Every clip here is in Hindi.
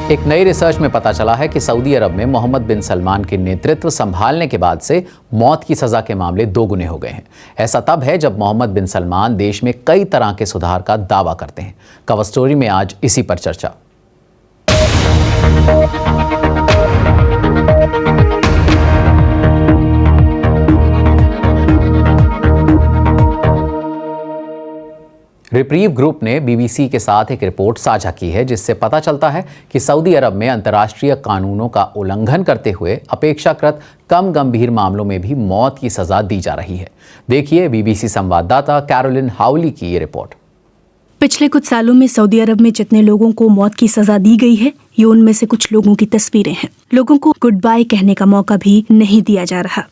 एक नई रिसर्च में पता चला है कि सऊदी अरब में मोहम्मद बिन सलमान के नेतृत्व संभालने के बाद से मौत की सजा के मामले दोगुने हो गए हैं। ऐसा तब है जब मोहम्मद बिन सलमान देश में कई तरह के सुधार का दावा करते हैं। कवर स्टोरी में आज इसी पर चर्चा। रिप्रीव ग्रुप ने बीबीसी के साथ एक रिपोर्ट साझा की है, जिससे पता चलता है कि सऊदी अरब में अंतर्राष्ट्रीय कानूनों का उल्लंघन करते हुए अपेक्षाकृत कम गंभीर मामलों में भी मौत की सजा दी जा रही है। देखिए बीबीसी संवाददाता कैरोलिन हाउली की ये रिपोर्ट। पिछले कुछ सालों में सऊदी अरब में जितने लोगों को मौत की सजा दी गई है, ये उनमें से कुछ लोगों की तस्वीरें हैं। लोगों को गुड बाय कहने का मौका भी नहीं दिया जा रहा।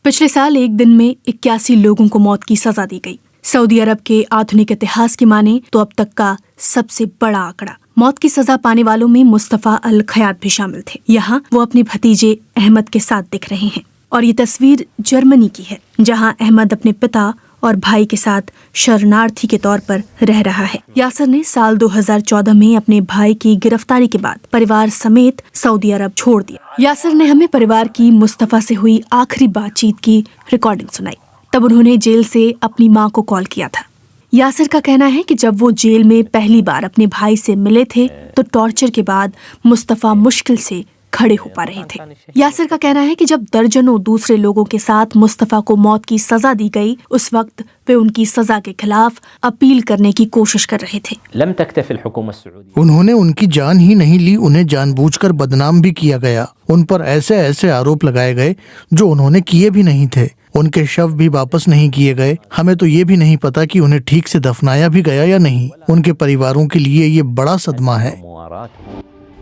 पिछले साल एक दिन में 81 लोगों को मौत की सजा दी गई। सऊदी अरब के आधुनिक इतिहास की माने तो अब तक का सबसे बड़ा आंकड़ा। मौत की सजा पाने वालों में मुस्तफा अल खयात भी शामिल थे। यहाँ वो अपने भतीजे अहमद के साथ दिख रहे हैं और ये तस्वीर जर्मनी की है, जहाँ अहमद अपने पिता और भाई के साथ शरणार्थी के तौर पर रह रहा है। यासर ने साल 2014 में अपने भाई की गिरफ्तारी के बाद परिवार समेत सऊदी अरब छोड़ दिया। यासर ने हमें परिवार की मुस्तफा से हुई आखिरी बातचीत की रिकॉर्डिंग सुनाई। तब उन्होंने जेल से अपनी मां को कॉल किया था। यासर का कहना है कि जब वो जेल में पहली बार अपने भाई से मिले थे तो टॉर्चर के बाद मुस्तफा मुश्किल से खड़े हो पा रहे थे। यासर का कहना है कि जब दर्जनों दूसरे लोगों के साथ मुस्तफा को मौत की सजा दी गई, उस वक्त वे उनकी सजा के खिलाफ अपील करने की कोशिश कर रहे थे। उन्होंने उनकी जान ही नहीं ली, उन्हें जानबूझकर बदनाम भी किया गया। उन पर ऐसे ऐसे आरोप लगाए गए जो उन्होंने किए भी नहीं थे। उनके शव भी वापस नहीं किए गए। हमें तो ये भी नहीं पता कि उन्हें ठीक से दफनाया भी गया या नहीं। उनके परिवारों के लिए ये बड़ा सदमा है।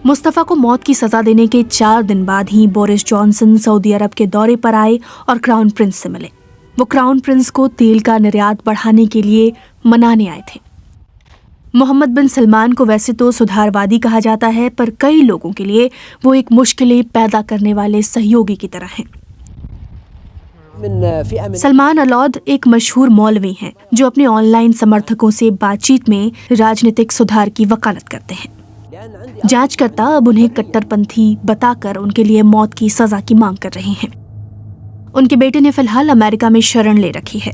मुस्तफा को मौत की सजा देने के 4 दिन बाद ही बोरिस जॉनसन सऊदी अरब के दौरे पर आए और क्राउन प्रिंस से मिले। वो क्राउन प्रिंस को तेल का निर्यात बढ़ाने के लिए मनाने आए थे। मोहम्मद बिन सलमान को वैसे तो सुधारवादी कहा जाता है, पर कई लोगों के लिए वो एक मुश्किलें पैदा करने वाले सहयोगी की तरह हैं। सलमान अलौद एक मशहूर मौलवी हैं जो अपने ऑनलाइन समर्थकों से बातचीत में राजनीतिक सुधार की वकालत करते हैं। जांचकर्ता अब उन्हें कट्टरपंथी बताकर उनके लिए मौत की सजा की मांग कर रहे हैं। उनके बेटे ने फिलहाल अमेरिका में शरण ले रखी है।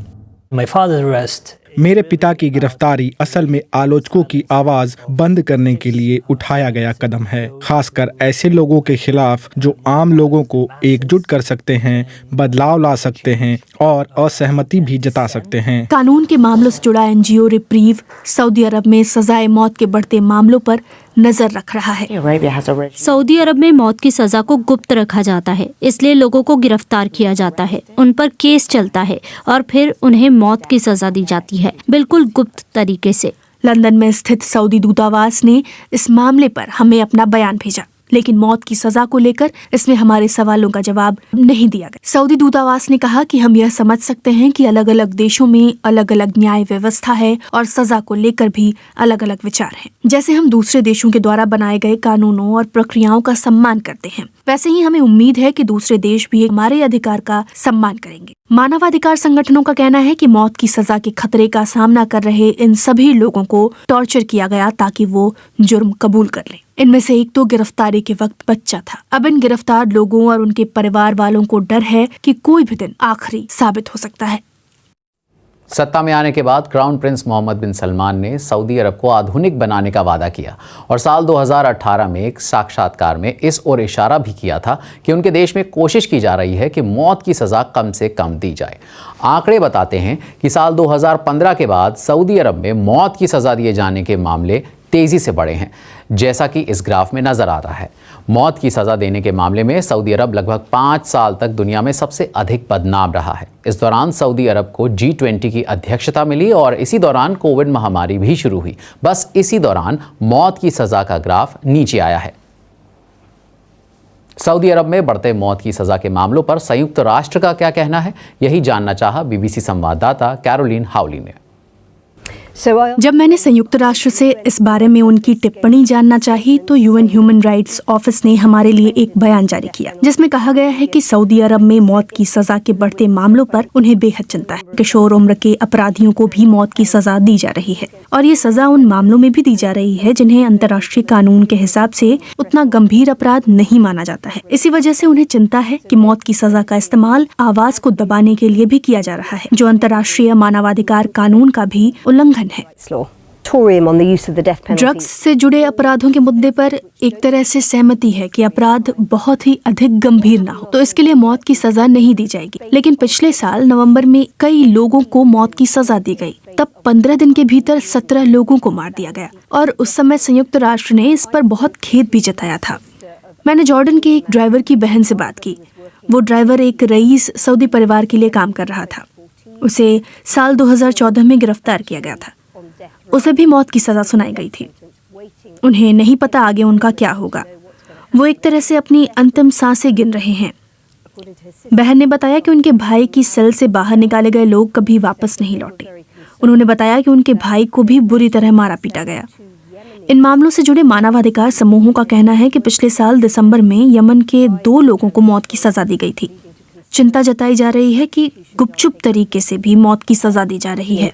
मेरे पिता की गिरफ्तारी असल में आलोचकों की आवाज बंद करने के लिए उठाया गया कदम है, खासकर ऐसे लोगों के खिलाफ जो आम लोगों को एकजुट कर सकते हैं, बदलाव ला सकते हैं और असहमति भी जता सकते हैं। कानून के मामलों से जुड़ा एनजीओ रिप्रीव सऊदी अरब में सजाए मौत के बढ़ते मामलों पर नजर रख रहा है। सऊदी अरब में मौत की सजा को गुप्त रखा जाता है, इसलिए लोगों को गिरफ्तार किया जाता है, उन पर केस चलता है और फिर उन्हें मौत की सजा दी जाती है, बिल्कुल गुप्त तरीके से। लंदन में स्थित सऊदी दूतावास ने इस मामले पर हमें अपना बयान भेजा, लेकिन मौत की सजा को लेकर इसमें हमारे सवालों का जवाब नहीं दिया गया। सऊदी दूतावास ने कहा कि हम यह समझ सकते हैं कि अलग अलग देशों में अलग अलग न्याय व्यवस्था है और सजा को लेकर भी अलग अलग विचार हैं। जैसे हम दूसरे देशों के द्वारा बनाए गए कानूनों और प्रक्रियाओं का सम्मान करते हैं, वैसे ही हमें उम्मीद है कि दूसरे देश भी हमारे अधिकार का सम्मान करेंगे। मानवाधिकार संगठनों का कहना है कि मौत की सजा के खतरे का सामना कर रहे इन सभी लोगों को टॉर्चर किया गया ताकि वो जुर्म कबूल कर लें। इनमें से एक तो गिरफ्तारी के वक्त बच्चा था। अब इन गिरफ्तार लोगों और उनके परिवार वालों को डर है कि कोई भी दिन आखिरी साबित हो सकता है। सत्ता में आने के बाद क्राउन प्रिंस मोहम्मद बिन सलमान ने सऊदी अरब को आधुनिक बनाने का वादा किया और साल 2018 में एक साक्षात्कार में इस ओर इशारा भी किया था कि उनके देश में कोशिश की जा रही है कि मौत की सज़ा कम से कम दी जाए। आंकड़े बताते हैं कि साल 2015 के बाद सऊदी अरब में मौत की सज़ा दिए जाने के मामले तेज़ी से बढ़े हैं, जैसा कि इस ग्राफ में नज़र आ रहा है। मौत की सज़ा देने के मामले में सऊदी अरब लगभग 5 साल तक दुनिया में सबसे अधिक बदनाम रहा है। इस दौरान सऊदी अरब को G20 की अध्यक्षता मिली और इसी दौरान कोविड महामारी भी शुरू हुई। बस इसी दौरान मौत की सज़ा का ग्राफ नीचे आया है। सऊदी अरब में बढ़ते मौत की सज़ा के मामलों पर संयुक्त राष्ट्र का क्या कहना है, यही जानना चाहा बीबीसी संवाददाता कैरोलिन हाउली ने। जब मैंने संयुक्त राष्ट्र से इस बारे में उनकी टिप्पणी जानना चाही तो यूएन ह्यूमन राइट्स ऑफिस ने हमारे लिए एक बयान जारी किया जिसमें कहा गया है कि सऊदी अरब में मौत की सजा के बढ़ते मामलों पर उन्हें बेहद चिंता है। किशोर उम्र के अपराधियों को भी मौत की सजा दी जा रही है और ये सजा उन मामलों में भी दी जा रही है जिन्हें अंतर्राष्ट्रीय कानून के हिसाब से उतना गंभीर अपराध नहीं माना जाता है। इसी वजह से उन्हें चिंता है कि मौत की सजा का इस्तेमाल आवाज को दबाने के लिए भी किया जा रहा है, जो अंतर्राष्ट्रीय मानवाधिकार कानून का भी उल्लंघन है। ड्रग्स से जुड़े अपराधों के मुद्दे पर एक तरह से सहमति है कि अपराध बहुत ही अधिक गंभीर ना हो तो इसके लिए मौत की सजा नहीं दी जाएगी। लेकिन पिछले साल नवंबर में कई लोगों को मौत की सजा दी गई। तब 15 दिन के भीतर 17 लोगों को मार दिया गया और उस समय संयुक्त राष्ट्र ने इस पर बहुत खेद भी जताया था। मैंने जॉर्डन के एक ड्राइवर की बहन से बात की। वो ड्राइवर एक रईस सऊदी परिवार के लिए काम कर रहा था। उसे साल 2014 में गिरफ्तार किया गया था। उसे भी मौत की सजा सुनाई गई थी। उन्हें नहीं पता आगे उनका क्या होगा। वो एक तरह से अपनी अंतिम सांसें गिन रहे हैं। बहन ने बताया कि उनके भाई की सेल से बाहर निकाले गए लोग कभी वापस नहीं लौटे। उन्होंने बताया कि उनके भाई को भी बुरी तरह मारा पीटा गया। इन मामलों से जुड़े मानवाधिकार समूहों का कहना है कि पिछले साल दिसंबर में यमन के 2 लोगों को मौत की सजा दी गई थी। चिंता जताई जा रही है कि गुपचुप तरीके से भी मौत की सजा दी जा रही है।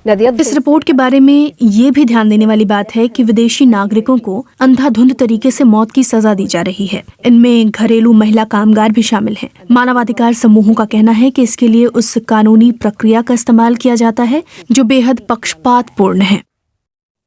इस रिपोर्ट के बारे में ये भी ध्यान देने वाली बात है कि विदेशी नागरिकों को अंधाधुंध तरीके से मौत की सजा दी जा रही है। इनमें घरेलू महिला कामगार भी शामिल हैं। मानवाधिकार समूहों का कहना है कि इसके लिए उस कानूनी प्रक्रिया का इस्तेमाल किया जाता है जो बेहद पक्षपातपूर्ण है।